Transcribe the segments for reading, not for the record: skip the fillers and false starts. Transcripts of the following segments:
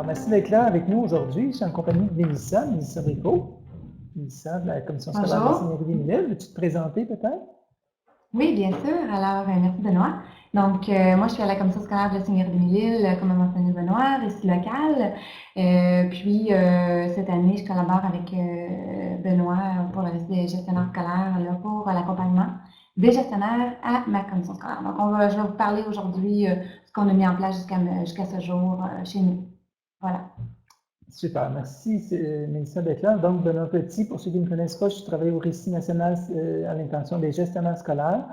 merci d'être là avec nous aujourd'hui. Je suis en compagnie de Mélissa Rico. Mélissa de la Commission scolaire de la Bonjour. Seigneurie-des-Mille. Veux-tu te présenter peut-être? Oui, bien sûr. Alors, merci Benoît. Donc, moi, je suis à la commission scolaire de la Seigneurie-des-Mille, comme a mentionné Benoît, récit local. Cette année, je collabore avec Benoît pour le récit des gestionnaires scolaires, là, pour l'accompagnement des gestionnaires à ma commission scolaire. Donc, je vais vous parler aujourd'hui de ce qu'on a mis en place jusqu'à ce jour chez nous. Voilà. Super, merci Mélissa d'être là. Donc, Benoît Petit, pour ceux qui ne me connaissent pas, je travaille au Récit national à l'intention des gestionnaires scolaires.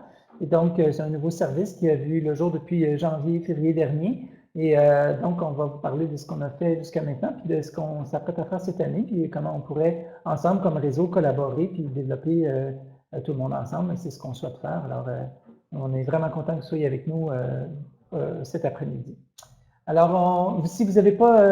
Et donc, c'est un nouveau service qui a vu le jour depuis janvier, février dernier. Et donc, on va vous parler de ce qu'on a fait jusqu'à maintenant, puis de ce qu'on s'apprête à faire cette année, puis comment on pourrait, ensemble, comme réseau, collaborer, puis développer tout le monde ensemble. Et c'est ce qu'on souhaite faire. Alors, on est vraiment content que vous soyez avec nous cet après-midi. Alors, si vous n'avez pas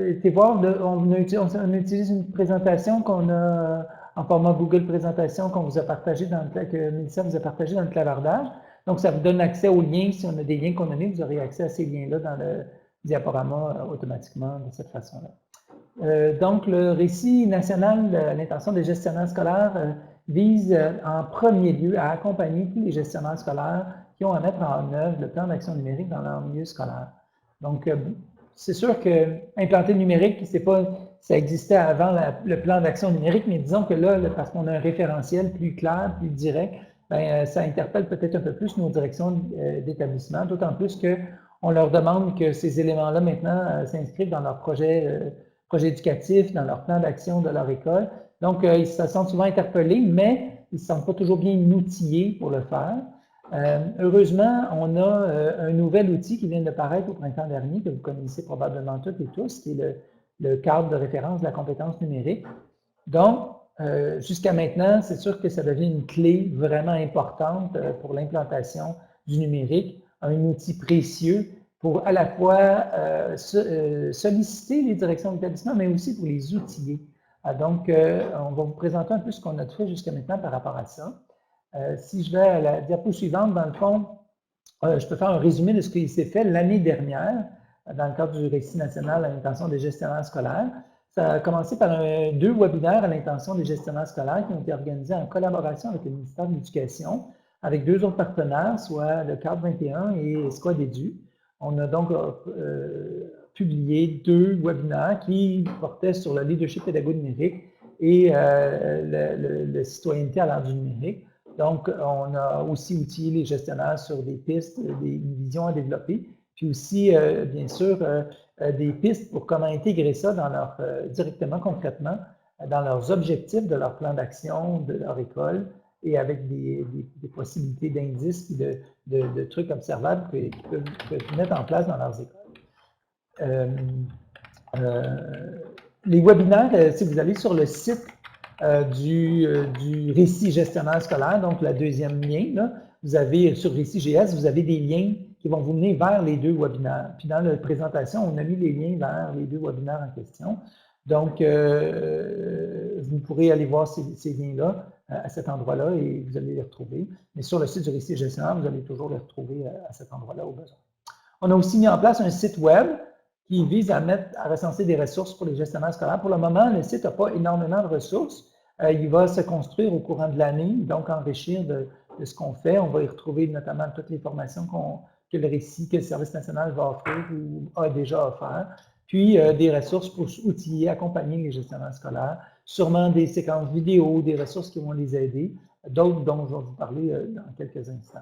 été voir, on utilise une présentation qu'on a en format Google Présentation qu'on vous a partagé que Mélissa vous a partagé dans le clavardage. Donc, ça vous donne accès aux liens. Si on a des liens qu'on a mis, vous aurez accès à ces liens-là dans le diaporama automatiquement de cette façon-là. Donc, le récit national à l'intention des gestionnaires scolaires vise en premier lieu à accompagner tous les gestionnaires scolaires qui ont à mettre en œuvre le plan d'action numérique dans leur milieu scolaire. Donc, c'est sûr qu'implanter le numérique, ça existait avant le plan d'action numérique, mais disons que là, parce qu'on a un référentiel plus clair, plus direct, ça interpelle peut-être un peu plus nos directions d'établissement, d'autant plus qu'on leur demande que ces éléments-là maintenant s'inscrivent dans leur projet éducatif, dans leur plan d'action de leur école. Donc, ils se sentent souvent interpellés, mais ils ne se sentent pas toujours bien outillés pour le faire. Heureusement, on a un nouvel outil qui vient de paraître au printemps dernier, que vous connaissez probablement toutes et tous, qui est le cadre de référence de la compétence numérique. Donc, jusqu'à maintenant, c'est sûr que ça devient une clé vraiment importante pour l'implantation du numérique, un outil précieux pour à la fois solliciter les directions d'établissement, mais aussi pour les outiller. Donc, on va vous présenter un peu ce qu'on a fait jusqu'à maintenant par rapport à ça. Si je vais à la diapo suivante, dans le fond, je peux faire un résumé de ce qui s'est fait l'année dernière dans le cadre du récit national à l'intention des gestionnaires scolaires. Ça a commencé par deux webinaires à l'intention des gestionnaires scolaires qui ont été organisés en collaboration avec le ministère de l'Éducation, avec deux autres partenaires, soit le Cadre 21 et Squad Edu. On a donc publié deux webinaires qui portaient sur le leadership pédagogique numérique et la citoyenneté à l'ère du numérique. Donc, on a aussi outillé les gestionnaires sur des pistes, une vision à développer, puis aussi, bien sûr, des pistes pour comment intégrer ça directement, concrètement, dans leurs objectifs de leur plan d'action, de leur école, et avec des possibilités d'indices et de trucs observables qu'ils peuvent mettre en place dans leurs écoles. Les webinaires, si vous allez sur le site du récit gestionnaire scolaire, donc la deuxième lien, là, vous avez sur Récit GS, vous avez des liens qui vont vous mener vers les deux webinaires. Puis dans la présentation, on a mis les liens vers les deux webinaires en question. Donc, vous pourrez aller voir ces liens-là à cet endroit-là et vous allez les retrouver. Mais sur le site du récit gestionnaire, vous allez toujours les retrouver à cet endroit-là au besoin. On a aussi mis en place un site web qui vise à recenser des ressources pour les gestionnaires scolaires. Pour le moment, le site n'a pas énormément de ressources. Il va se construire au courant de l'année, donc enrichir de ce qu'on fait. On va y retrouver notamment toutes les formations que le service national va offrir ou a déjà offert, puis des ressources pour outiller, accompagner les gestionnaires scolaires, sûrement des séquences vidéo, des ressources qui vont les aider, d'autres dont je vais vous parler dans quelques instants.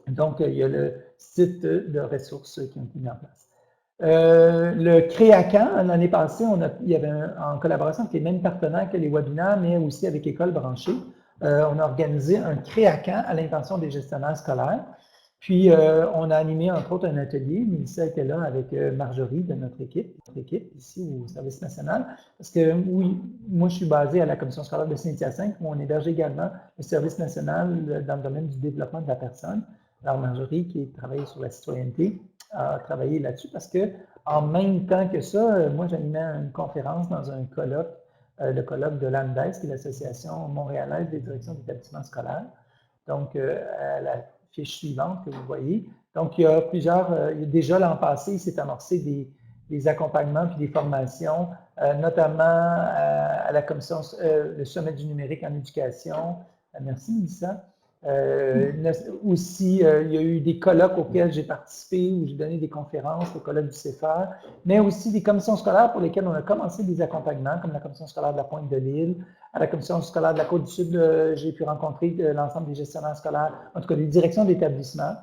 Donc, il y a le site de ressources qui ont été mis en place. Le Créacan, l'année passée, il y avait en collaboration avec les mêmes partenaires que les webinaires, mais aussi avec École branchée, on a organisé un Créacan à l'intention des gestionnaires scolaires. Puis, on a animé, entre autres, un atelier. Mélissa était là avec Marjorie de notre équipe ici au Service national. Parce que, oui, moi, je suis basé à la Commission scolaire de Saint-Hyacinthe, où on héberge également le Service national dans le domaine du développement de la personne. Alors, Marjorie, qui travaille sur la citoyenneté, a travaillé là-dessus parce que, en même temps que ça, moi, j'animais une conférence dans un colloque, le colloque de l'AMDES, qui est l'Association montréalaise des directions d'établissements scolaires. Donc, à la fiche suivante que vous voyez. Donc, il y a déjà l'an passé, il s'est amorcé des accompagnements puis des formations, notamment à la commission, le sommet du numérique en éducation. Merci, Mélissa. Aussi, il y a eu des colloques auxquels j'ai participé, où j'ai donné des conférences, le colloque du CFR, mais aussi des commissions scolaires pour lesquelles on a commencé des accompagnements, comme la commission scolaire de la Pointe de l'Île. À la commission scolaire de la Côte-du-Sud, j'ai pu rencontrer l'ensemble des gestionnaires scolaires, en tout cas des directions d'établissement.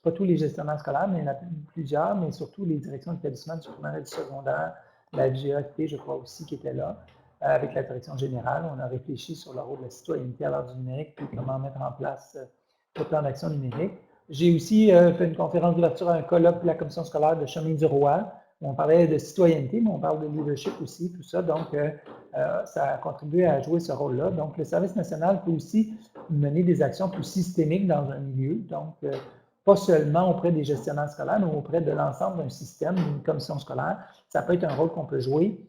Pas tous les gestionnaires scolaires, mais il y en a plusieurs, mais surtout les directions d'établissement du primaire et du secondaire, la GAFP, je crois aussi, qui était là. Avec la direction générale, on a réfléchi sur le rôle de la citoyenneté à l'heure du numérique, puis comment mettre en place le plan d'action numérique. J'ai aussi fait une conférence d'ouverture à un colloque de la commission scolaire de Chemin du Roi, où on parlait de citoyenneté, mais on parle de leadership aussi, tout ça. Donc, ça a contribué à jouer ce rôle-là. Donc, le service national peut aussi mener des actions plus systémiques dans un milieu. Donc, pas seulement auprès des gestionnaires scolaires, mais auprès de l'ensemble d'un système, d'une commission scolaire. Ça peut être un rôle qu'on peut jouer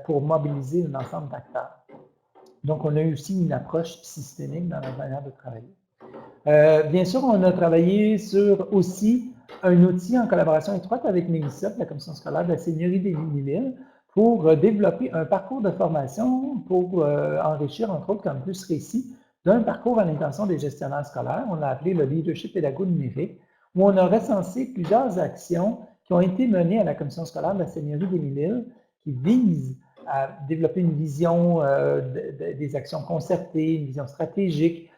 pour mobiliser un ensemble d'acteurs. Donc, on a eu aussi une approche systémique dans notre manière de travailler. Bien sûr, on a travaillé sur aussi un outil en collaboration étroite avec Mélissa, la commission scolaire de la Seigneurie des Mille-Îles, pour développer un parcours de formation pour enrichir, entre autres, campus récit d'un parcours à l'intention des gestionnaires scolaires. On l'a appelé le leadership pédago numérique, où on a recensé plusieurs actions qui ont été menées à la commission scolaire de la Seigneurie des Mille-Îles, qui vise à développer une vision des actions concertées, une vision stratégique,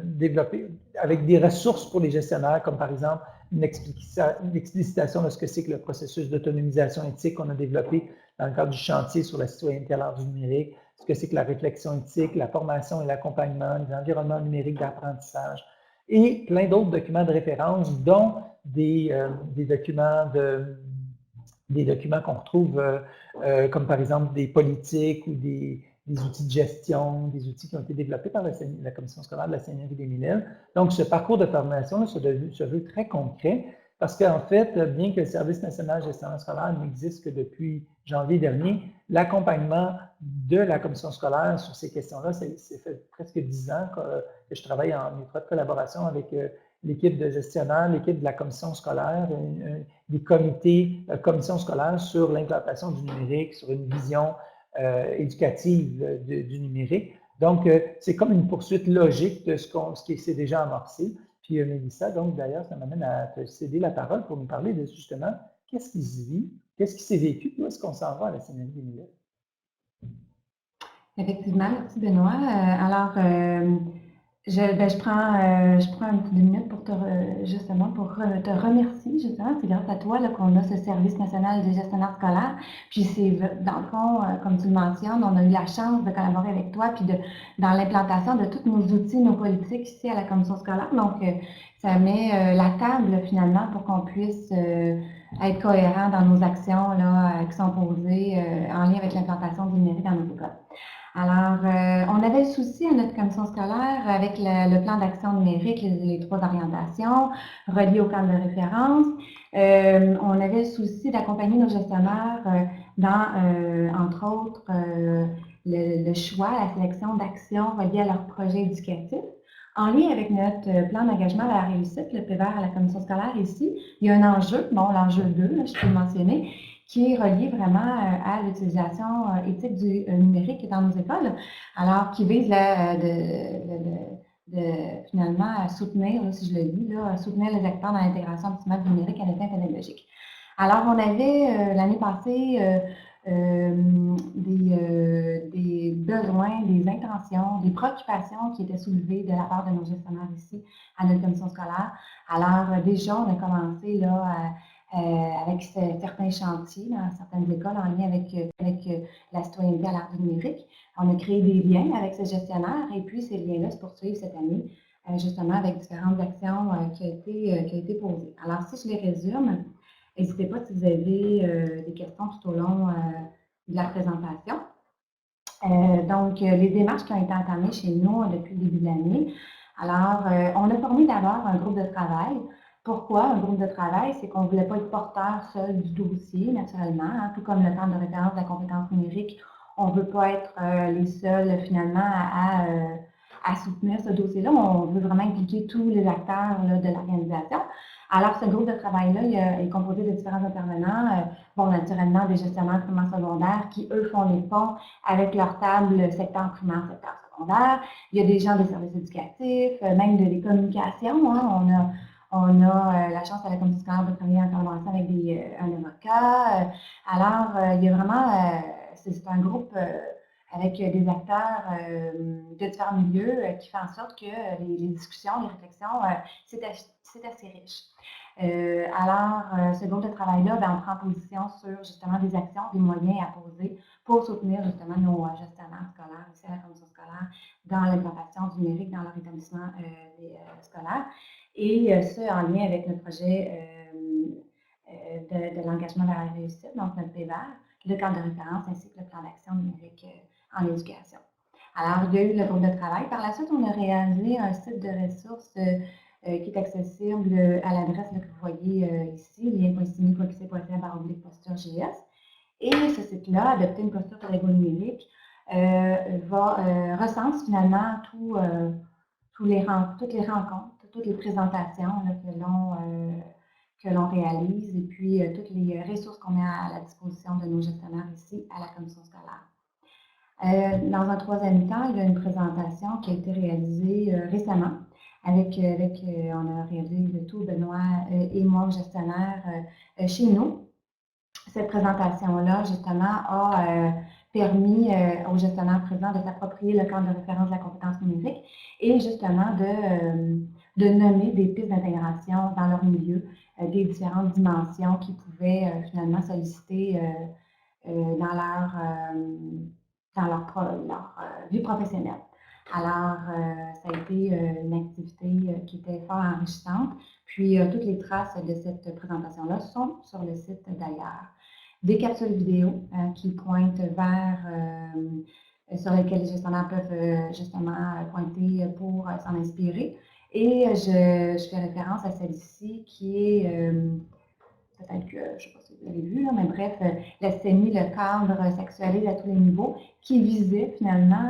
développer avec des ressources pour les gestionnaires, comme par exemple une explicitation de ce que c'est que le processus d'autonomisation éthique qu'on a développé dans le cadre du chantier sur la citoyenneté à l'ère du numérique, ce que c'est que la réflexion éthique, la formation et l'accompagnement, les environnements numériques d'apprentissage, et plein d'autres documents de référence, dont des documents qu'on retrouve, comme par exemple des politiques ou des outils de gestion, des outils qui ont été développés par la commission scolaire de la Seigneurie des Mille-Îles. Donc, ce parcours de formation se veut très concret parce qu'en fait, bien que le Service national gestionnaire scolaire n'existe que depuis janvier dernier, l'accompagnement de la commission scolaire sur ces questions-là, c'est fait presque 10 ans que je travaille en étroite collaboration avec l'équipe de gestionnaires, l'équipe de la commission scolaire, des comités, commissions scolaires sur l'implantation du numérique, sur une vision éducative du numérique. Donc, c'est comme une poursuite logique de ce qui s'est déjà amorcé. Puis, Mélissa, donc d'ailleurs, ça m'amène à te céder la parole pour nous parler de justement qu'est-ce qui se vit, qu'est-ce qui s'est vécu, où est-ce qu'on s'en va à la Seigneurie des Mille-Îles. Effectivement, merci Benoît. Alors, je prends un petit 2 minutes pour te remercier, justement. C'est grâce à toi qu'on a ce service national des gestionnaires scolaires. Puis c'est, dans le fond, comme tu le mentionnes, on a eu la chance de collaborer avec toi, puis dans l'implantation de tous nos outils, nos politiques ici à la commission scolaire. Donc, ça met la table, finalement, pour qu'on puisse être cohérent dans nos actions là, qui sont posées en lien avec l'implantation du numérique dans nos écoles. Alors, on avait le souci à notre commission scolaire avec le plan d'action numérique, les 3 orientations reliées au cadre de référence. On avait le souci d'accompagner nos gestionnaires dans, entre autres, le choix, la sélection d'actions reliées à leur projet éducatif. En lien avec notre plan d'engagement à la réussite, le PVR à la commission scolaire ici, il y a un enjeu, l'enjeu 2, là, je peux le mentionner, qui est relié vraiment à l'utilisation éthique du numérique dans nos écoles, alors qui vise finalement à soutenir, là, si je le dis, à soutenir les acteurs dans l'intégration optimale du numérique à l'état pédagogique. Alors, on avait l'année passée des besoins, des intentions, des préoccupations qui étaient soulevées de la part de nos gestionnaires ici à notre commission scolaire. Alors, déjà, on a commencé là avec certains chantiers dans certaines écoles en lien avec la citoyenneté à l'ère du numérique. On a créé des liens avec ces gestionnaires et puis ces liens-là se poursuivent cette année, justement avec différentes actions qui ont été posées. Alors, si je les résume, n'hésitez pas si vous avez des questions tout au long de la présentation. Donc, les démarches qui ont été entamées chez nous depuis le début de l'année. Alors, on a formé d'abord un groupe de travail. Pourquoi un groupe de travail? C'est qu'on ne voulait pas être porteur seul du dossier, naturellement, hein, tout comme le temps de référence de la compétence numérique. On ne veut pas être les seuls, finalement, à soutenir ce dossier-là. On veut vraiment impliquer tous les acteurs là, de l'organisation. Alors, ce groupe de travail-là est composé de différents intervenants. Bon, naturellement, des gestionnaires primaires secondaires qui, eux, font les ponts avec leur table secteur primaire, secteur secondaire. Il y a des gens des services éducatifs, même de les communications. Hein. On a la chance à la commission scolaire de travailler en collaboration avec un avocat. Alors, il y a vraiment, c'est un groupe avec des acteurs de différents milieux qui fait en sorte que les discussions, les réflexions, c'est assez riche. Alors, ce groupe de travail-là, ben, on prend position sur justement des actions, des moyens à poser pour soutenir justement nos gestionnaires scolaires, ici à la commission scolaire, dans l'implantation du numérique dans leur établissement scolaire. Et ce, en lien avec notre projet de l'engagement vers la réussite, donc notre PVER, le cadre de référence ainsi que le plan d'action numérique en éducation. Alors, il y a eu le groupe de travail. Par la suite, on a réalisé un site de ressources qui est accessible à l'adresse que vous voyez ici, lien.simi.qc.ca/posture.js. Et ce site-là, Adopter une posture pédago-numérique, recense finalement toutes les rencontres, toutes les présentations là, que l'on réalise et puis toutes les ressources qu'on met à la disposition de nos gestionnaires ici à la commission scolaire. Dans un troisième temps, il y a une présentation qui a été réalisée récemment. On a réalisé le tout, Benoît et moi, gestionnaire, chez nous. Cette présentation-là, justement, a permis aux gestionnaires présents de s'approprier le cadre de référence de la compétence numérique et justement de nommer des pistes d'intégration dans leur milieu, des différentes dimensions qui pouvaient finalement solliciter dans leur vie professionnelle. Alors, ça a été une activité qui était fort enrichissante. Puis, toutes les traces de cette présentation-là sont sur le site d'ailleurs. Des capsules vidéo qui pointent sur lesquelles les gestionnaires peuvent justement pointer pour s'en inspirer. Et je fais référence à celle-ci qui est, peut-être que, je ne sais pas si vous l'avez vu, mais bref, la CENI, le cadre sexualisé à tous les niveaux, qui visait finalement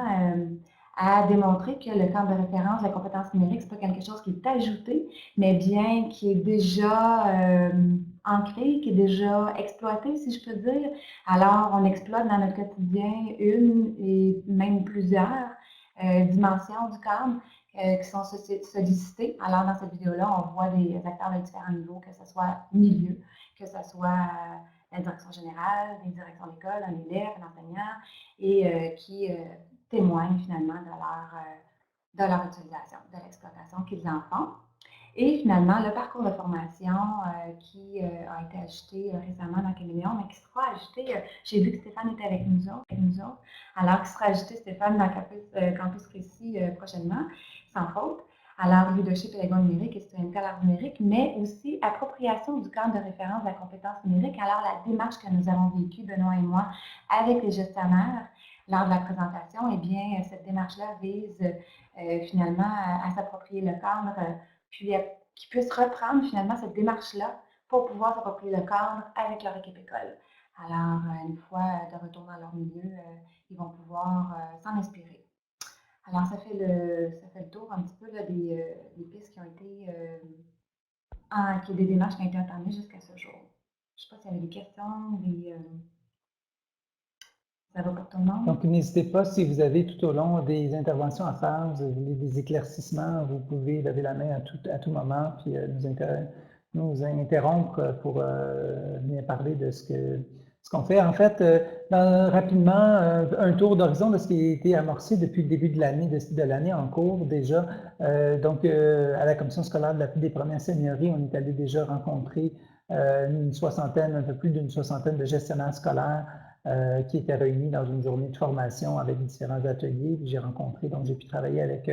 à démontrer que le cadre de référence de la compétence numérique, ce n'est pas quelque chose qui est ajouté, mais bien qui est déjà ancré, qui est déjà exploité, si je peux dire. Alors, on exploite dans notre quotidien une et même plusieurs dimensions du cadre qui sont sollicitées. Alors, dans cette vidéo-là, on voit des acteurs de différents niveaux, que ce soit milieu, que ce soit la direction générale, les directions d'école, un élève, un enseignant, et qui témoignent finalement de leur utilisation, de l'exploitation qu'ils en font. Et finalement, le parcours de formation qui a été ajouté récemment dans Caméléon, mais qui sera ajouté, j'ai vu que Stéphane était avec nous autres, alors qui sera ajouté, Stéphane, dans Campus Récit prochainement, sans faute. Alors, leadership pédago-numérique et citoyenneté à l'art numérique, mais aussi appropriation du cadre de référence de la compétence numérique. Alors, la démarche que nous avons vécue, Benoît et moi, avec les gestionnaires lors de la présentation, eh bien, cette démarche-là vise finalement à s'approprier le cadre, puis qu'ils puissent reprendre finalement cette démarche-là pour pouvoir s'approprier le cadre avec leur équipe école. Alors, une fois de retour dans leur milieu, ils vont pouvoir s'en inspirer. Alors, ça fait le tour un petit peu là, des pistes qui ont été, des démarches qui ont été entamées jusqu'à ce jour. Je ne sais pas s'il y avait des questions, ça va pour tout le monde. Donc, n'hésitez pas, si vous avez tout au long des interventions à faire, vous avez des éclaircissements, vous pouvez lever la main à tout moment, puis nous interrompre pour venir parler de ce qu'on fait. En fait, rapidement, un tour d'horizon de ce qui a été amorcé depuis le début de l'année en cours déjà. Donc, à la commission scolaire des premières seigneuries, on est allé déjà rencontrer un peu plus d'une soixantaine de gestionnaires scolaires qui étaient réunis dans une journée de formation avec différents ateliers. J'ai rencontré, donc j'ai pu travailler avec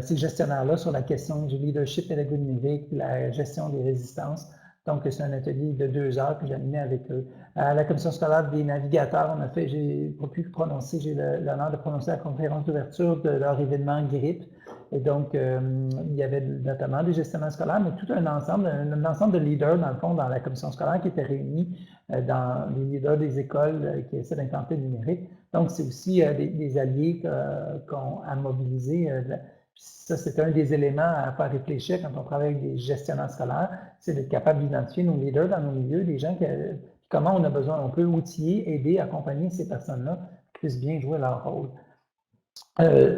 ces gestionnaires-là sur la question du leadership pédago-numérique, la gestion des résistances. Donc, c'est un atelier de 2 heures que j'ai animé avec eux. À la commission scolaire des navigateurs, j'ai eu l'honneur de prononcer la conférence d'ouverture de leur événement GRIP. Et donc, il y avait notamment des gestionnaires scolaires, mais tout un ensemble de leaders, dans le fond, dans la commission scolaire qui étaient réunis, dans les leaders des écoles qui essaient d'implanter le numérique. Donc, c'est aussi des alliés à mobiliser. Ça, c'est un des éléments à faire réfléchir quand on travaille avec des gestionnaires scolaires, c'est d'être capable d'identifier nos leaders dans nos milieux, des gens comment on a besoin, on peut outiller, aider, accompagner ces personnes-là qui puissent bien jouer leur rôle.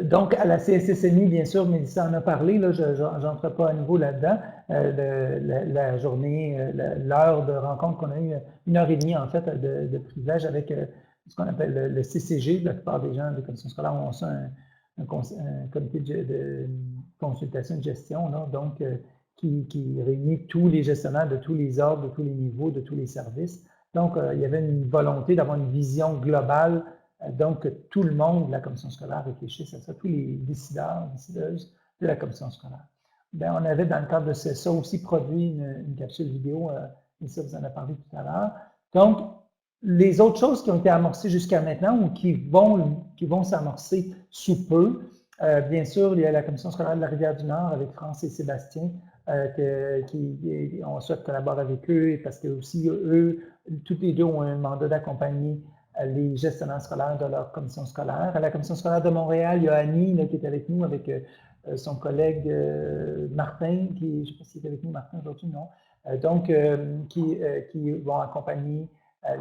Donc, à la CSSMI, bien sûr, Mélissa en a parlé, là, je n'entre pas à nouveau là-dedans. La journée, l'heure de rencontre qu'on a eu, 1h30 en fait de privilège avec ce qu'on appelle le CCG. La plupart des gens des commissions scolaires ont ça, un comité de consultation de gestion, là, donc qui réunit tous les gestionnaires de tous les ordres, de tous les niveaux, de tous les services. Donc, il y avait une volonté d'avoir une vision globale. Donc, tout le monde de la commission scolaire réfléchisse à ça, tous les décideuses de la commission scolaire. Bien, on avait, dans le cadre de ça aussi produit une capsule vidéo, et ça, vous en avez parlé tout à l'heure. Donc, les autres choses qui ont été amorcées jusqu'à maintenant ou qui vont s'amorcer sous peu, bien sûr, il y a la commission scolaire de la Rivière-du-Nord avec France et Sébastien, on souhaite collaborer avec eux parce que aussi eux, tous les deux ont un mandat d'accompagner les gestionnaires scolaires de leur commission scolaire. À la commission scolaire de Montréal, il y a Annie là, qui est avec nous, avec son collègue Martin, je ne sais pas s'il est avec nous, Martin, aujourd'hui, non. Donc, qui vont accompagner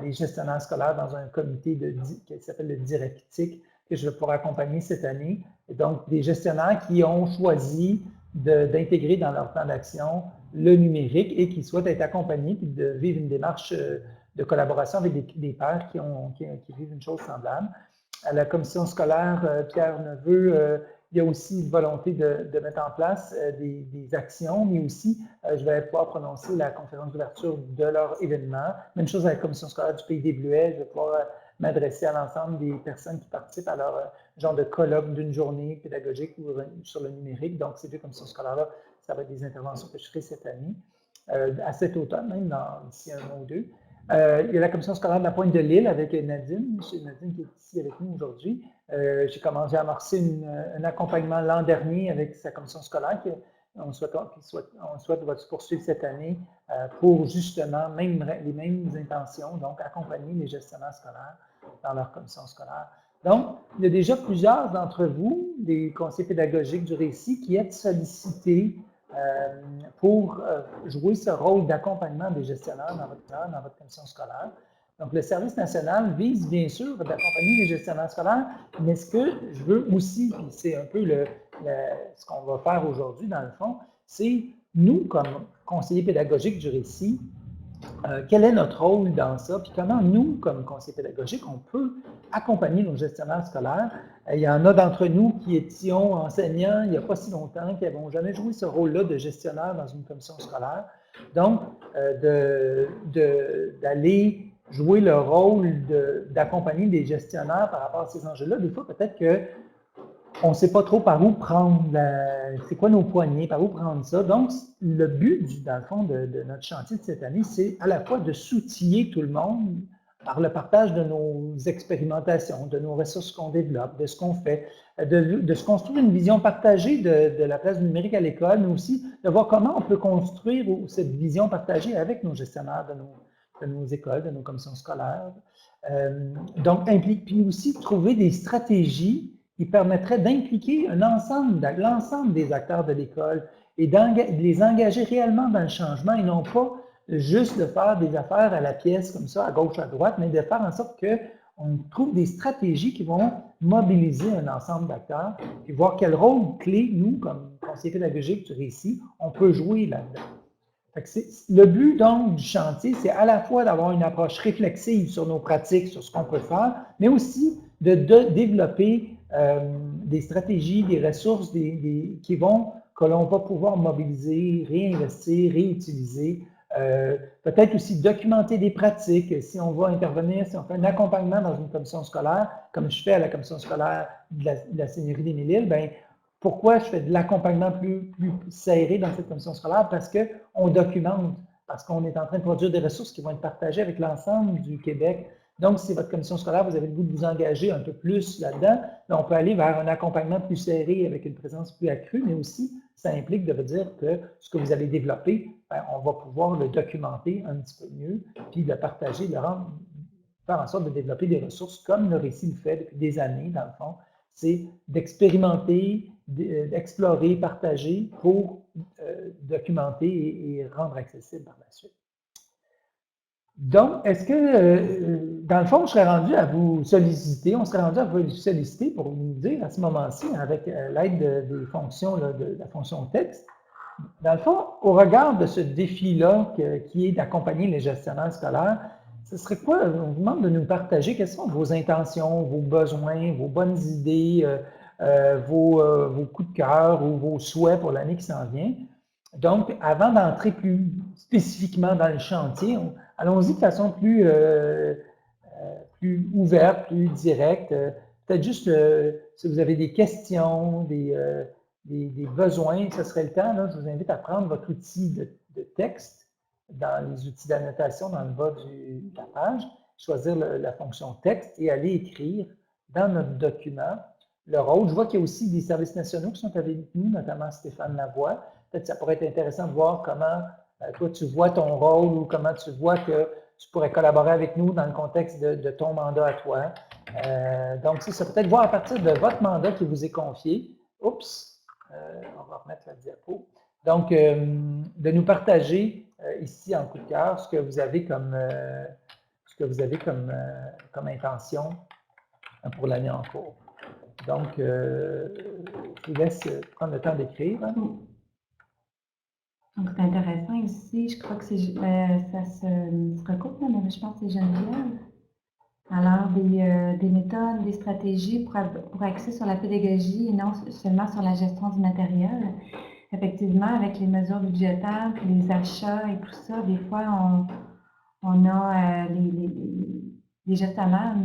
les gestionnaires scolaires dans un comité qui s'appelle le Directic, que je vais pouvoir accompagner cette année. Et donc, des gestionnaires qui ont choisi d'intégrer dans leur plan d'action le numérique et qui souhaitent être accompagnés et de vivre une démarche de collaboration avec des pairs qui vivent une chose semblable. À la commission scolaire Pierre Neveu, il y a aussi une volonté de mettre en place des actions, mais aussi, je vais pouvoir prononcer la conférence d'ouverture de leur événement. Même chose à la commission scolaire du Pays des Bleuets, je vais pouvoir m'adresser à l'ensemble des personnes qui participent à leur genre de colloque d'une journée pédagogique ou sur le numérique. Donc, ces deux commissions scolaires-là, ça va être des interventions que je ferai cette année, à cet automne, même d'ici un mois ou deux. Il y a la commission scolaire de la Pointe-de-l'Île avec Nadine, Nadine qui est ici avec nous aujourd'hui. J'ai commencé à amorcer un accompagnement l'an dernier avec sa commission scolaire on souhaite va se poursuivre cette année pour justement les mêmes intentions, donc accompagner les gestionnaires scolaires dans leur commission scolaire. Donc, il y a déjà plusieurs d'entre vous, des conseillers pédagogiques du récit, qui êtes sollicités pour jouer ce rôle d'accompagnement des gestionnaires dans votre commission scolaire. Donc, le service national vise bien sûr d'accompagner les gestionnaires scolaires, mais ce que je veux aussi, puis c'est un peu ce qu'on va faire aujourd'hui dans le fond, c'est nous, comme conseillers pédagogiques du récit, quel est notre rôle dans ça, puis comment nous, comme conseillers pédagogiques, on peut accompagner nos gestionnaires scolaires. Il y en a d'entre nous qui étions enseignants il n'y a pas si longtemps, qui n'avons jamais joué ce rôle-là de gestionnaire dans une commission scolaire. Donc, d'aller jouer le rôle d'accompagner des gestionnaires par rapport à ces enjeux-là, des fois, peut-être qu'on ne sait pas trop par où prendre, c'est quoi nos poignées, par où prendre ça. Donc, le but, dans le fond, de notre chantier de cette année, c'est à la fois de s'outiller tout le monde par le partage de nos expérimentations, de nos ressources qu'on développe, de ce qu'on fait, de se construire une vision partagée de la place du numérique à l'école, mais aussi de voir comment on peut construire cette vision partagée avec nos gestionnaires de nos écoles, de nos commissions scolaires. Donc, puis aussi trouver des stratégies qui permettraient d'impliquer l'ensemble des acteurs de l'école et de les engager réellement dans le changement et non pas juste de faire des affaires à la pièce comme ça, à gauche, à droite, mais de faire en sorte qu'on trouve des stratégies qui vont mobiliser un ensemble d'acteurs et voir quel rôle clé, nous, comme conseillers pédagogiques du récit, on peut jouer là-dedans. Le but donc du chantier, c'est à la fois d'avoir une approche réflexive sur nos pratiques, sur ce qu'on peut faire, mais aussi de développer des stratégies, des ressources que l'on va pouvoir mobiliser, réinvestir, réutiliser. Peut-être aussi documenter des pratiques. Si on va intervenir, si on fait un accompagnement dans une commission scolaire, comme je fais à la commission scolaire de la Seigneurie des Mille-Îles, bien, pourquoi je fais de l'accompagnement plus serré dans cette commission scolaire? Parce qu'on documente, parce qu'on est en train de produire des ressources qui vont être partagées avec l'ensemble du Québec. Donc, si votre commission scolaire, vous avez le goût de vous engager un peu plus là-dedans, on peut aller vers un accompagnement plus serré avec une présence plus accrue, mais aussi, ça implique de dire que ce que vous avez développé, on va pouvoir le documenter un petit peu mieux, puis le partager, le rendre faire en sorte de développer des ressources comme le récit le fait depuis des années, dans le fond. C'est d'expérimenter, d'explorer, partager pour documenter et rendre accessible par la suite. Donc, est-ce que, dans le fond, je serais rendu à vous solliciter, on serait rendu à vous solliciter pour nous dire à ce moment-ci, avec l'aide des fonctions, là, de la fonction texte, dans le fond, au regard de ce défi-là qui est d'accompagner les gestionnaires scolaires, ce serait quoi? On vous demande de nous partager quelles sont vos intentions, vos besoins, vos bonnes idées, vos coups de cœur ou vos souhaits pour l'année qui s'en vient. Donc, avant d'entrer plus spécifiquement dans le chantier, allons-y de façon plus ouverte, plus directe. Peut-être juste si vous avez des questions, des besoins, ce serait le temps. Là, je vous invite à prendre votre outil de texte dans les outils d'annotation dans le bas de la page, choisir la fonction texte et aller écrire dans notre document le rôle. Je vois qu'il y a aussi des services nationaux qui sont avec nous, notamment Stéphane Lavoie. Peut-être que ça pourrait être intéressant de voir comment toi tu vois ton rôle ou comment tu vois que tu pourrais collaborer avec nous dans le contexte de ton mandat à toi. Donc, c'est ça, peut-être voir à partir de votre mandat qui vous est confié. Oups, on va remettre la diapo. Donc, de nous partager ici en coup de cœur ce que vous avez comme, comme intention pour l'année en cours. Donc, je vous laisse prendre le temps d'écrire. Hein. Donc, c'est intéressant ici. Je crois que ça se recoupe, mais je pense que c'est Geneviève. Alors, des méthodes, des stratégies pour axer sur la pédagogie et non seulement sur la gestion du matériel. Effectivement, avec les mesures budgétaires, puis les achats et tout ça, des fois, on a les gestionnaires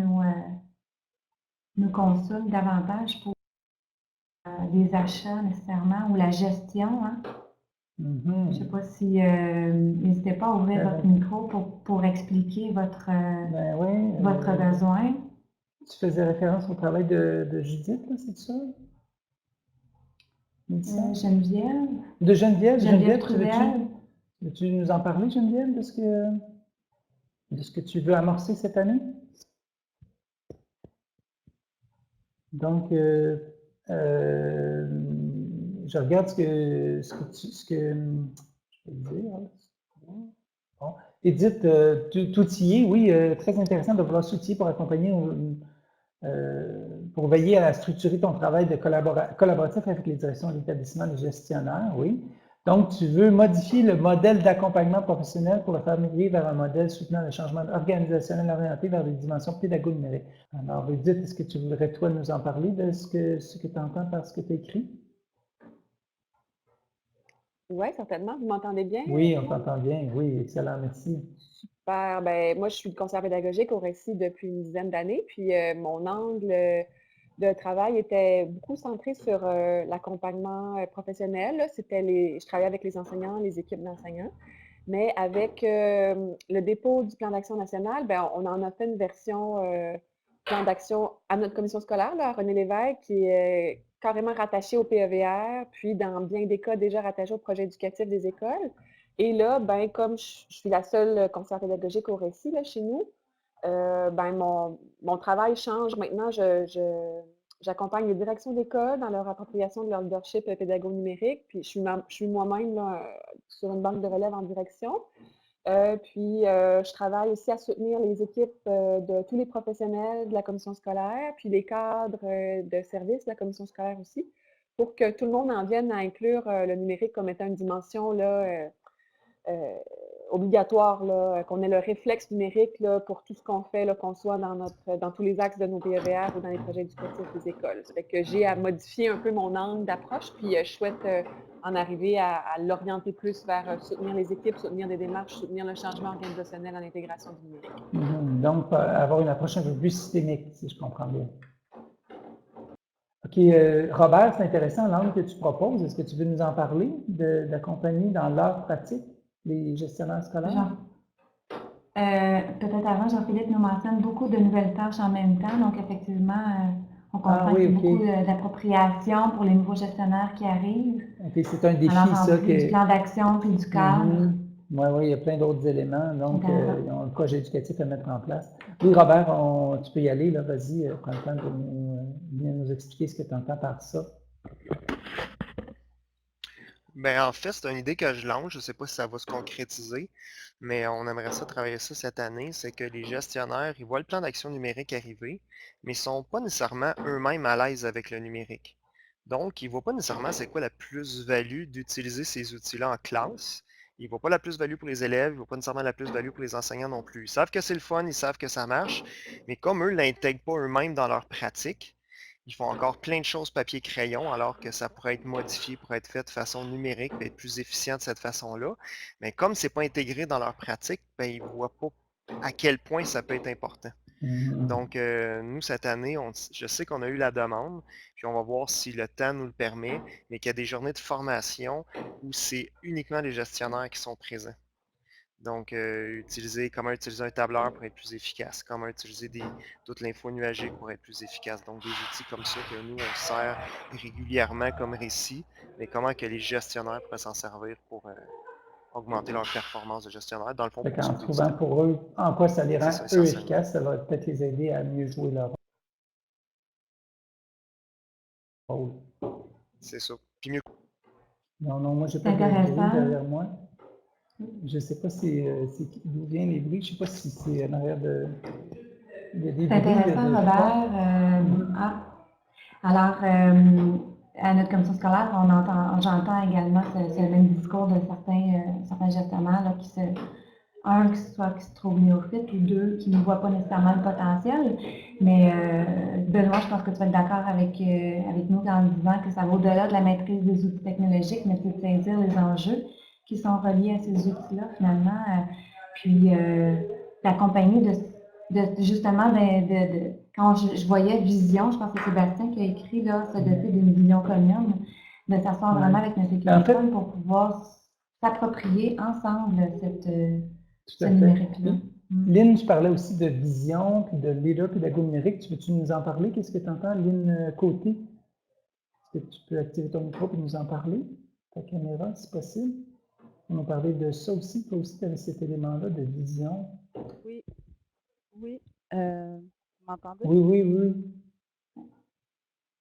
nous consultent davantage pour les achats nécessairement ou la gestion. Hein. Je ne sais pas si... n'hésitez pas à ouvrir votre micro pour expliquer votre besoin. Tu faisais référence au travail de Judith, c'est ça? Geneviève. De Geneviève? Geneviève, veux-tu nous en parler, Geneviève, de ce que tu veux amorcer cette année? Donc, je regarde ce que je vais dire. Bon. Edith, tout y est, oui, très intéressant de vouloir s'outiller pour accompagner, pour veiller à structurer ton travail de collaboratif avec les directions de l'établissement, les gestionnaires, oui. Donc, tu veux modifier le modèle d'accompagnement professionnel pour le faire migrer vers un modèle soutenant le changement organisationnel orienté vers des dimensions pédago-numériques. Alors, Edith, est-ce que tu voudrais, toi, nous en parler de ce que tu entends par ce que tu as écrit? Oui, certainement. Vous m'entendez bien? Oui, on t'entend bien. Oui, excellent, merci. Super. Ben, moi, je suis conseillère pédagogique au Récit depuis une dizaine d'années. Puis, mon angle de travail était beaucoup centré sur l'accompagnement professionnel. Je travaillais avec les enseignants, les équipes d'enseignants. Mais avec le dépôt du plan d'action national, ben, on en a fait une version plan d'action à notre commission scolaire, là, à René Lévesque, qui est carrément rattaché au PEVR, puis dans bien des cas déjà rattaché au projet éducatif des écoles. Et là, ben, comme je suis la seule conseillère pédagogique au Récit là, chez nous, ben, mon travail change. Maintenant, j'accompagne les directions d'école dans leur appropriation de leur leadership pédago-numérique, puis je suis moi-même sur une banque de relève en direction. Puis, je travaille aussi à soutenir les équipes de tous les professionnels de la commission scolaire, puis les cadres de service de la commission scolaire aussi, pour que tout le monde en vienne à inclure le numérique comme étant une dimension là, obligatoire, là, qu'on ait le réflexe numérique là, pour tout ce qu'on fait, là, qu'on soit dans tous les axes de nos PEVR ou dans les projets éducatifs des écoles. Ça fait que j'ai à modifier un peu mon angle d'approche, puis je souhaite en arriver à l'orienter plus vers soutenir les équipes, soutenir des démarches, soutenir le changement organisationnel en intégration du numérique. Donc, avoir une approche un peu plus systémique, si je comprends bien. OK, Robert, c'est intéressant l'angle que tu proposes. Est-ce que tu veux nous en parler, d'accompagner dans leur pratique les gestionnaires scolaires? Peut-être avant, Jean-Philippe nous mentionne beaucoup de nouvelles tâches en même temps. Donc, effectivement, on comprend qu'il y a beaucoup d'appropriation pour les nouveaux gestionnaires qui arrivent. OK, c'est un défi, alors, ça. Du plan d'action puis du cadre. Oui, il y a plein d'autres éléments. Donc, D'accord. ils ont un projet éducatif à mettre en place. Oui, Robert, tu peux y aller, là, vas-y, prends le temps de nous expliquer ce que tu entends par ça. Ben, en fait, c'est une idée que je lance. Je ne sais pas si ça va se concrétiser, mais on aimerait ça travailler ça cette année. C'est que les gestionnaires, ils voient le plan d'action numérique arriver, mais ils ne sont pas nécessairement eux-mêmes à l'aise avec le numérique. Donc, ils ne voient pas nécessairement c'est quoi la plus-value d'utiliser ces outils-là en classe. Ils ne voient pas la plus-value pour les élèves, ils ne voient pas nécessairement la plus-value pour les enseignants non plus. Ils savent que c'est le fun, ils savent que ça marche, mais comme eux ne l'intègrent pas eux-mêmes dans leur pratique, ils font encore plein de choses papier-crayon, alors que ça pourrait être modifié pour être fait de façon numérique et être plus efficient de cette façon-là. Mais comme c'est pas intégré dans leur pratique, ben, ils ne voient pas à quel point ça peut être important. Donc, nous, cette année, je sais qu'on a eu la demande, puis on va voir si le temps nous le permet, mais qu'il y a des journées de formation où c'est uniquement les gestionnaires qui sont présents. Donc, comment utiliser un tableur pour être plus efficace, comment utiliser toute l'info nuagique pour être plus efficace. Donc, des outils comme ça que nous, on sert régulièrement comme récit, mais comment que les gestionnaires pourraient s'en servir pour augmenter leur performance de gestionnaire, dans le fond, pour En sauver du trouvant temps. pour eux en quoi ça les rend, C'est ça, eux, essentiellement. efficaces, ça va peut-être les aider à mieux jouer leur rôle. C'est ça. Puis mieux. Non, moi, j'ai pas de bruit derrière moi. Je ne sais pas d'où viennent les bruits. Je ne sais pas si c'est en arrière de. Il y a des C'est bruits intéressant, de Robert. Alors, à notre commission scolaire, j'entends également ce même discours de certains gestionnaires là, qui se trouvent néophytes ou deux qui ne voient pas nécessairement le potentiel. Mais Benoît, je pense que tu vas être d'accord avec nous en disant que ça va au-delà de la maîtrise des outils technologiques, mais c'est de saisir les enjeux qui sont reliés à ces outils-là, finalement, puis d'accompagner justement, quand je voyais vision, je pense que c'est Sébastien qui a écrit là, se doter d'une vision commune, de s'asseoir vraiment avec notre équipe d'école pour pouvoir s'approprier ensemble ce numérique-là. Lynn, je parlais aussi de vision, puis de leader pédagogue numérique. Tu nous en parler? Qu'est-ce que tu entends, Lynn Côté? Est-ce que tu peux activer ton micro et nous en parler? Ta caméra, si possible. On nous parlait de ça aussi. Toi aussi, tu avais cet élément-là de vision. Oui. Vous m'entendez? Oui.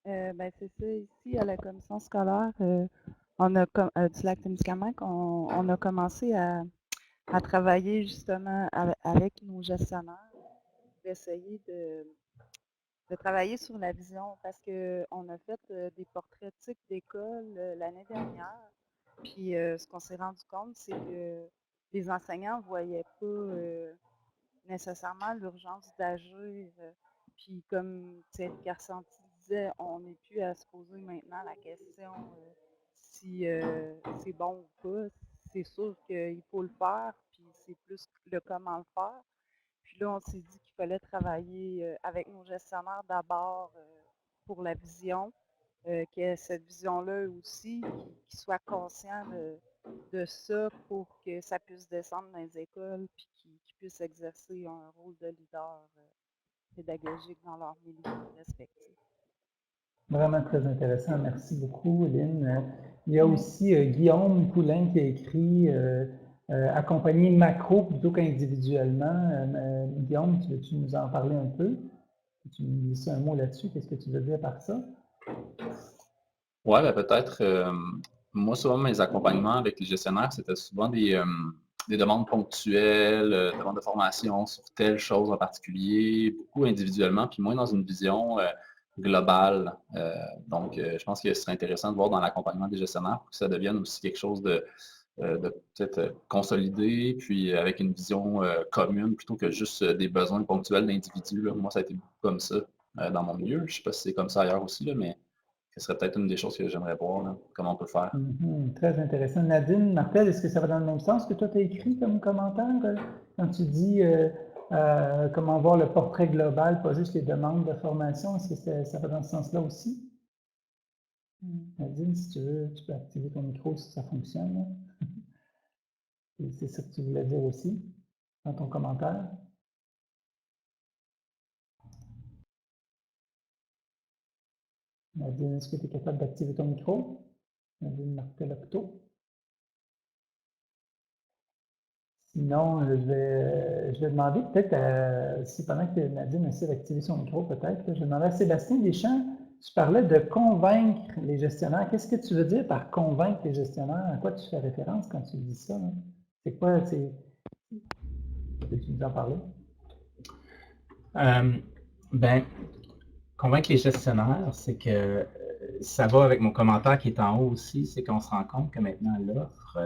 Ben, c'est ça, ici, à la commission scolaire, on a du Lac-Témiscamingue, on a commencé à travailler justement avec nos gestionnaires pour essayer de travailler sur la vision parce qu'on a fait des portraits types d'école l'année dernière. Puis ce qu'on s'est rendu compte, c'est que les enseignants ne voyaient pas nécessairement l'urgence d'agir. Puis comme Thierry Carsanti disait, on n'est plus à se poser maintenant la question si c'est bon ou pas. C'est sûr qu'il faut le faire, puis c'est plus le comment le faire. Puis là, on s'est dit qu'il fallait travailler avec nos gestionnaires d'abord pour la vision, qu'il y ait cette vision-là aussi, qu'ils soient conscients de ça pour que ça puisse descendre dans les écoles puis qu'ils puissent exercer un rôle de leader pédagogique dans leur milieu respectif. Vraiment très intéressant. Merci beaucoup, Lynn. Il y a aussi Guillaume Poulain qui a écrit accompagner macro plutôt qu'individuellement. Guillaume, veux-tu nous en parler un peu? Tu nous dis un mot là-dessus. Qu'est-ce que tu veux dire par ça? Oui, ben peut-être. Moi, souvent, mes accompagnements avec les gestionnaires, c'était souvent des demandes ponctuelles, demandes de formation sur telle chose en particulier, beaucoup individuellement, puis moins dans une vision globale. Donc, je pense que ce serait intéressant de voir dans l'accompagnement des gestionnaires pour que ça devienne aussi quelque chose de peut-être consolidé, puis avec une vision commune plutôt que juste des besoins ponctuels d'individus. Moi, ça a été beaucoup comme ça dans mon milieu. Je ne sais pas si c'est comme ça ailleurs aussi, là, mais ce serait peut-être une des choses que j'aimerais voir, là, comment on peut faire. Très intéressant. Nadine, Martel, est-ce que ça va dans le même sens que toi tu as écrit comme commentaire quand tu dis comment voir le portrait global, pas juste les demandes de formation? Est-ce que ça va dans ce sens-là aussi? Nadine, si tu veux, tu peux activer ton micro si ça fonctionne. C'est ça que tu voulais dire aussi dans ton commentaire? Nadine, est-ce que tu es capable d'activer ton micro? Nadine Martel-Octo. Sinon, je vais demander peut-être, si pendant que Nadine essaie d'activer son micro, peut-être, je vais demander à Sébastien Deschamps, tu parlais de convaincre les gestionnaires. Qu'est-ce que tu veux dire par convaincre les gestionnaires? À quoi tu fais référence quand tu dis ça? C'est quoi? Peux-tu nous en parler? Ben, convaincre les gestionnaires, c'est que ça va avec mon commentaire qui est en haut aussi, c'est qu'on se rend compte que maintenant l'offre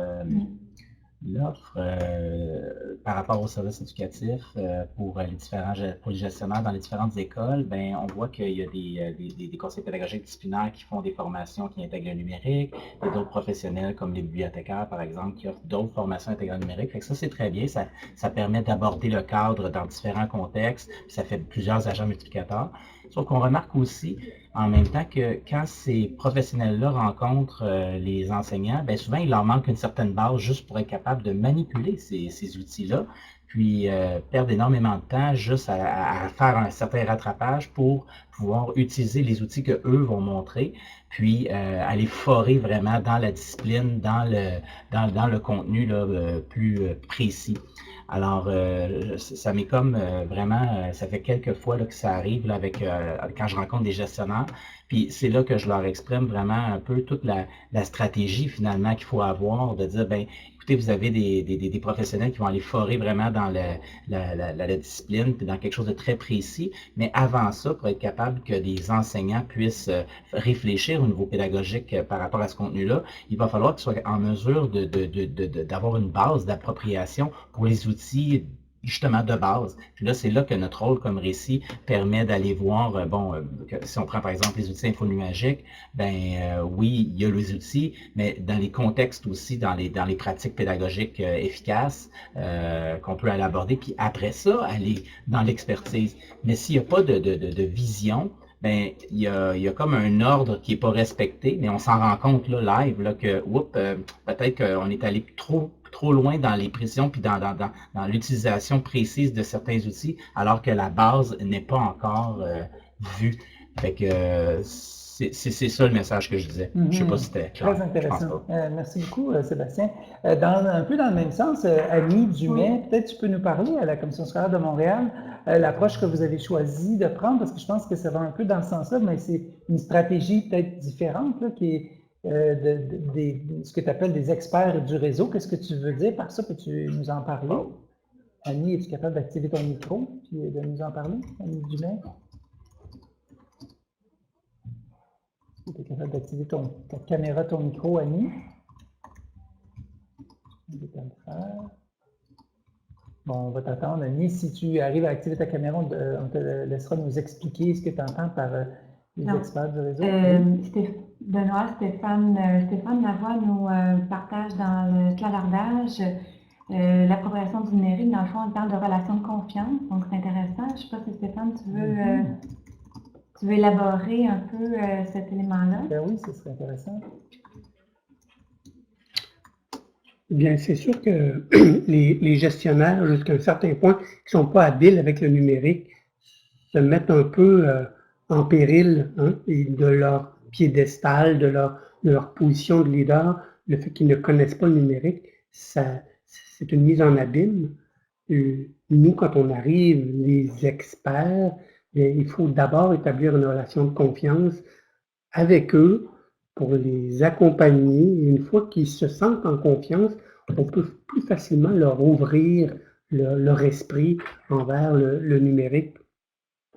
par rapport aux services éducatifs pour les gestionnaires dans les différentes écoles, ben, on voit qu'il y a des conseils pédagogiques disciplinaires qui font des formations qui intègrent le numérique, et d'autres professionnels comme les bibliothécaires, par exemple, qui offrent d'autres formations intégrées au numérique. Fait que ça, c'est très bien. Ça permet d'aborder le cadre dans différents contextes, puis ça fait plusieurs agents multiplicateurs. Sauf qu'on remarque aussi, en même temps, que quand ces professionnels-là rencontrent les enseignants, bien souvent, il leur manque une certaine base juste pour être capable de manipuler ces outils-là, puis perdre énormément de temps juste à faire un certain rattrapage pour pouvoir utiliser les outils qu'eux vont montrer, puis aller forer vraiment dans la discipline, dans le contenu là, plus précis. Alors, ça m'est comme vraiment, ça fait quelques fois là, que ça arrive là, quand je rencontre des gestionnaires, puis c'est là que je leur exprime vraiment un peu toute la stratégie finalement qu'il faut avoir, de dire, ben écoutez, vous avez des professionnels qui vont aller forer vraiment dans la discipline, puis dans quelque chose de très précis, mais avant ça, pour être capable que les enseignants puissent réfléchir au niveau pédagogique par rapport à ce contenu-là, il va falloir qu'ils soient en mesure d'avoir une base d'appropriation pour les outils justement de base. Puis là, c'est là que notre rôle comme récit permet d'aller voir, si on prend par exemple les outils infonuagiques, oui, il y a les outils, mais dans les contextes aussi, dans les pratiques pédagogiques efficaces qu'on peut aller aborder, puis après ça, aller dans l'expertise. Mais s'il n'y a pas de vision, ben, il y a comme un ordre qui n'est pas respecté, mais on s'en rend compte là, live, là, que peut-être qu'on est allé trop loin dans les précisions puis dans l'utilisation précise de certains outils, alors que la base n'est pas encore vue. Fait que c'est ça le message que je disais. Je ne sais pas si c'était clair. Très intéressant. Merci beaucoup, Sébastien. Un peu dans le même sens, Annie Dumais, peut-être tu peux nous parler à la Commission scolaire de Montréal, l'approche que vous avez choisi de prendre, parce que je pense que ça va un peu dans ce sens-là, mais c'est une stratégie peut-être différente, là, qui est ce que tu appelles des experts du réseau. Qu'est-ce que tu veux dire par ça? Peux-tu nous en parler? Annie, es-tu capable d'activer ton micro et de nous en parler? Annie Dumais? Tu es capable d'activer ta caméra, ton micro, Annie? Bon, on va t'attendre. Annie, si tu arrives à activer ta caméra, on te laissera nous expliquer ce que tu entends par les experts du réseau. Benoît, Stéphane Lavoie nous partage dans le clavardage l'appropriation du numérique. Dans le fond, on parle de relations de confiance, donc c'est intéressant. Je ne sais pas si Stéphane, tu veux élaborer un peu cet élément-là? Oui, ce serait intéressant. Bien, c'est sûr que les gestionnaires, jusqu'à un certain point, qui ne sont pas habiles avec le numérique, se mettent un peu en péril et de leur piédestal, de leur position de leader, le fait qu'ils ne connaissent pas le numérique, c'est une mise en abîme. Nous, quand on arrive, les experts, il faut d'abord établir une relation de confiance avec eux pour les accompagner. Et une fois qu'ils se sentent en confiance, on peut plus facilement leur ouvrir leur esprit envers le numérique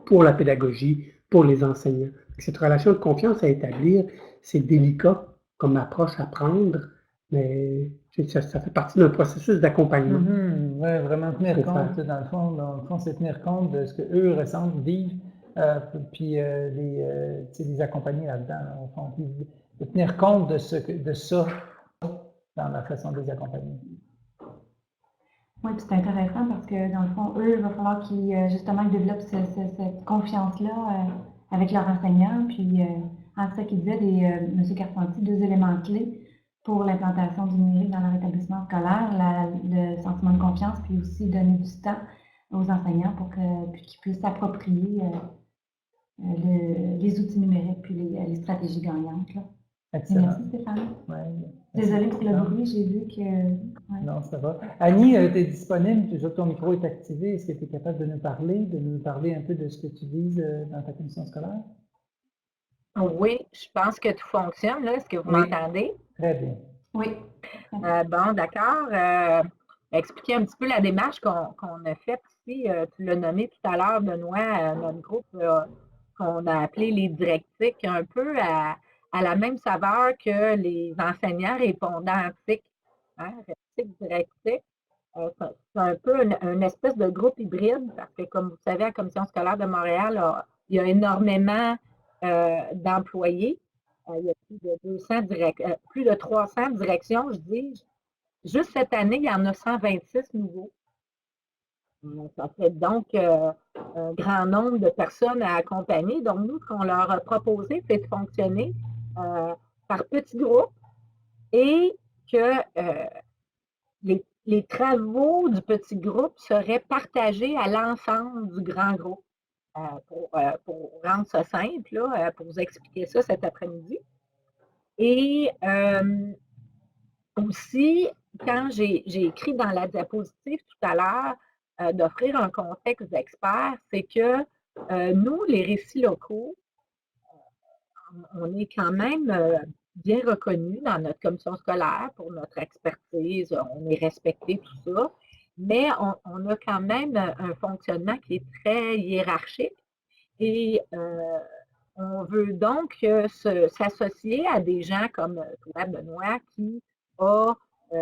pour la pédagogie, pour les enseignants. Cette relation de confiance à établir, c'est délicat comme approche à prendre, mais ça fait partie d'un processus d'accompagnement. Oui, vraiment tenir compte, dans le fond, c'est tenir compte de ce qu'eux ressentent, vivent, puis les accompagner là-dedans, au fond, puis de tenir compte de ça dans la façon de les accompagner. Oui, c'est intéressant parce que, dans le fond, eux, il va falloir qu'ils, justement, développent cette confiance-là avec leurs enseignants. Puis, en ça qu'ils disaient, M. Carpentier, 2 éléments clés pour l'implantation du numérique dans leur établissement scolaire, le sentiment de confiance, puis aussi donner du temps aux enseignants pour qu'ils puissent s'approprier les outils numériques puis les stratégies gagnantes. Là. Excellent. Merci, Stéphane. Ouais, désolée pour le bruit, j'ai vu que... Ouais. Non, ça va. Annie, tu es disponible, toujours ton micro est activé. Est-ce que tu es capable de nous parler un peu de ce que tu vises dans ta commission scolaire? Oui, je pense que tout fonctionne, là. Est-ce que vous Oui. m'entendez? Très bien. Oui. Bon, d'accord. Expliquer un petit peu la démarche qu'on a faite ici. Tu l'as nommé tout à l'heure, Benoît, notre groupe qu'on a appelé les directiques, un peu à la même saveur que les enseignants répondantiques. Hein, directique. C'est un peu une espèce de groupe hybride, parce que comme vous savez, la Commission scolaire de Montréal, il y a énormément d'employés. Il y a plus de 300 directions, je dis. Juste cette année, il y en a 126 nouveaux. Ça fait donc un grand nombre de personnes à accompagner. Donc, nous, ce qu'on leur a proposé, c'est de fonctionner par petits groupes et que les travaux du petit groupe seraient partagés à l'ensemble du grand groupe. Pour rendre ça simple, là, pour vous expliquer ça cet après-midi. Et aussi, quand j'ai écrit dans la diapositive tout à l'heure d'offrir un contexte d'expert, c'est que nous, les récits locaux, on est quand même bien reconnus dans notre commission scolaire pour notre expertise, on est respecté, tout ça, mais on a quand même un fonctionnement qui est très hiérarchique et on veut donc s'associer à des gens comme toi, Benoît, qui a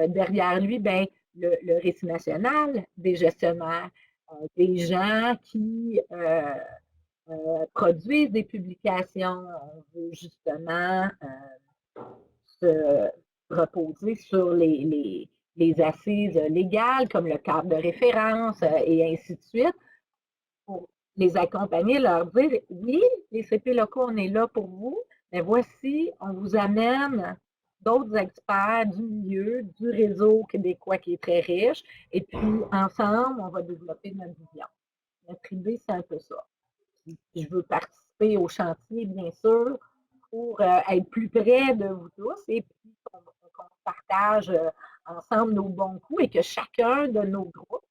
derrière lui le récit national, des gestionnaires, des gens qui produisent des publications. On veut justement se reposer sur les assises légales, comme le cadre de référence et ainsi de suite, pour les accompagner, leur dire, oui, les CP locaux, on est là pour vous, mais voici, on vous amène d'autres experts du milieu, du réseau québécois qui est très riche, et puis ensemble, on va développer notre vision. Notre idée, c'est un peu ça. Je veux participer au chantier, bien sûr, pour être plus près de vous tous et puis qu'on partage ensemble nos bons coups et que chacun de nos groupes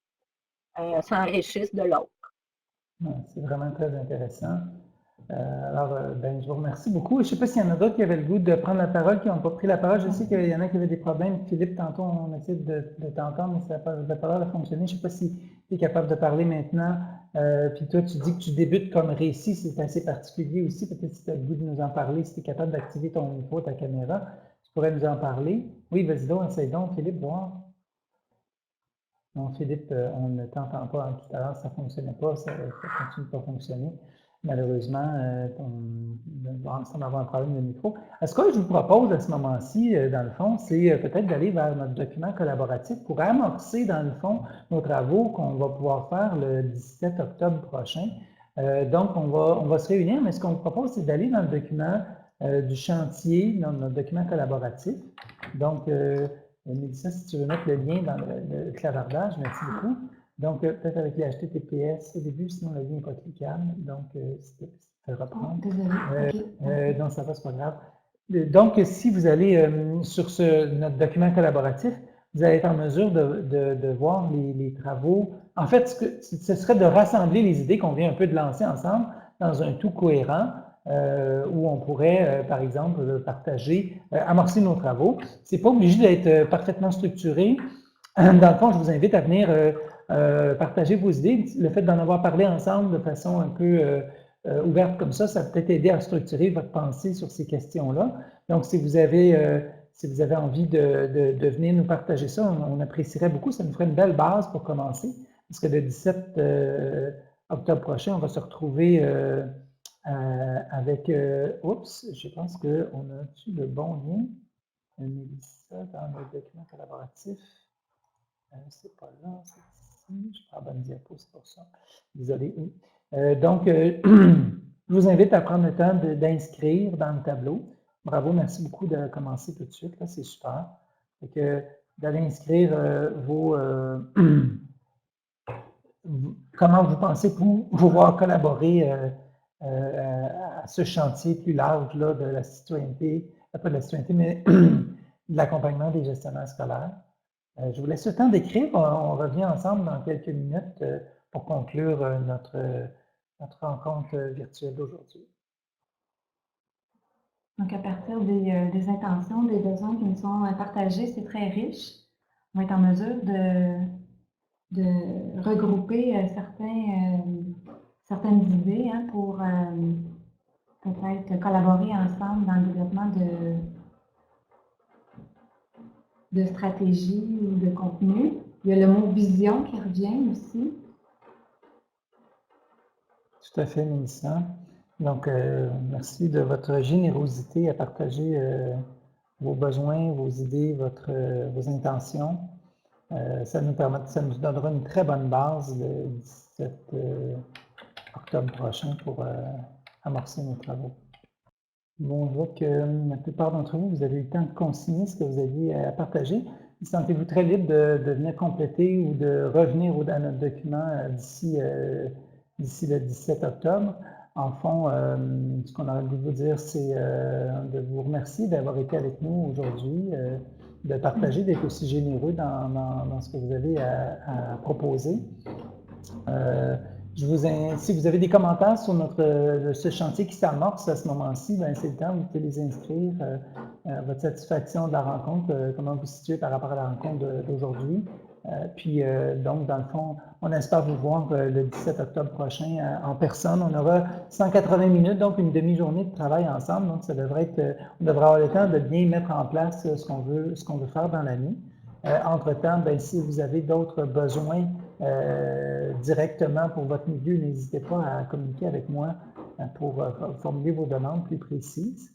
s'enrichisse de l'autre. C'est vraiment très intéressant. Je vous remercie beaucoup. Je ne sais pas s'il y en a d'autres qui avaient le goût de prendre la parole, qui n'ont pas pris la parole. Je sais qu'il y en a qui avaient des problèmes. Philippe, tantôt, on essaie de t'entendre, mais la parole a fonctionné. Je ne sais pas si tu es capable de parler maintenant. Puis toi, tu dis que tu débutes comme récit. C'est assez particulier aussi. Peut-être si tu as le goût de nous en parler, si tu es capable d'activer ton micro, ta caméra, tu pourrais nous en parler. Oui, vas-y donc, essaye donc, Philippe, voir. Non, Philippe, on ne t'entend pas. Tout à l'heure, ça ne fonctionnait pas, ça continue pas à fonctionner. Malheureusement, on semble avoir un problème de micro. Ce que je vous propose à ce moment-ci, dans le fond, c'est peut-être d'aller vers notre document collaboratif pour amorcer, dans le fond, nos travaux qu'on va pouvoir faire le 17 octobre prochain. Donc, on va se réunir, mais ce qu'on vous propose, c'est d'aller dans le document du chantier, dans notre document collaboratif. Donc, Mélissa, si tu veux mettre le lien dans le clavardage, merci beaucoup. Donc, peut-être avec les HTTPS au début, sinon le lien n'est pas cliquable. Donc, c'est de reprendre. Désolée. Donc, ça va, c'est pas grave. Donc, si vous allez sur notre document collaboratif, vous allez être en mesure de voir les travaux. En fait, ce serait de rassembler les idées qu'on vient un peu de lancer ensemble dans un tout cohérent. Où on pourrait, par exemple, partager, amorcer nos travaux. Ce n'est pas obligé d'être parfaitement structuré. Dans le fond, je vous invite à venir partager vos idées. Le fait d'en avoir parlé ensemble de façon un peu ouverte comme ça peut peut-être aider à structurer votre pensée sur ces questions-là. Donc, si vous avez envie de venir nous partager ça, on apprécierait beaucoup. Ça nous ferait une belle base pour commencer. Parce que le 17 octobre prochain, on va se retrouver avec, je pense qu'on a-tu le bon lien? Mélissa, dans le document collaboratif. C'est pas là, c'est ici. Je prends la bonne diapo, c'est pour ça. Désolé. Donc, je vous invite à prendre le temps d'inscrire dans le tableau. Bravo, merci beaucoup de commencer tout de suite. Là, c'est super. D'aller inscrire comment vous pensez pouvoir collaborer à ce chantier plus large là, de la citoyenneté, pas de la citoyenneté, mais de l'accompagnement des gestionnaires scolaires. Je vous laisse le temps d'écrire. On revient ensemble dans quelques minutes pour conclure notre rencontre virtuelle d'aujourd'hui. Donc, à partir des intentions, des besoins qui nous sont partagés, c'est très riche. On va être en mesure de regrouper certaines idées pour peut-être collaborer ensemble dans le développement de stratégies ou de contenu. Il y a le mot vision qui revient aussi. Tout à fait, Mélissa. Donc, merci de votre générosité à partager vos besoins, vos idées, vos intentions. Ça nous donnera une très bonne base le 17 octobre prochain pour amorcer nos travaux. Bon, je vois que la plupart d'entre vous, vous avez eu le temps de consigner ce que vous aviez à partager. Sentez-vous très libre de venir compléter ou de revenir à notre document d'ici le 17 octobre. En fond, ce qu'on aurait voulu vous dire, c'est de vous remercier d'avoir été avec nous aujourd'hui, de partager, d'être aussi généreux dans ce que vous avez à proposer. Si vous avez des commentaires sur ce chantier qui s'amorce à ce moment-ci, c'est le temps, vous pouvez les inscrire. Votre satisfaction de la rencontre, comment vous vous situez par rapport à la rencontre d'aujourd'hui. Donc, dans le fond, on espère vous voir le 17 octobre prochain en personne. On aura 180 minutes, donc une demi-journée de travail ensemble. Donc, on devrait avoir le temps de bien mettre en place ce qu'on veut faire dans l'année. Entre-temps, si vous avez d'autres besoins directement pour votre milieu, n'hésitez pas à communiquer avec moi pour formuler vos demandes plus précises.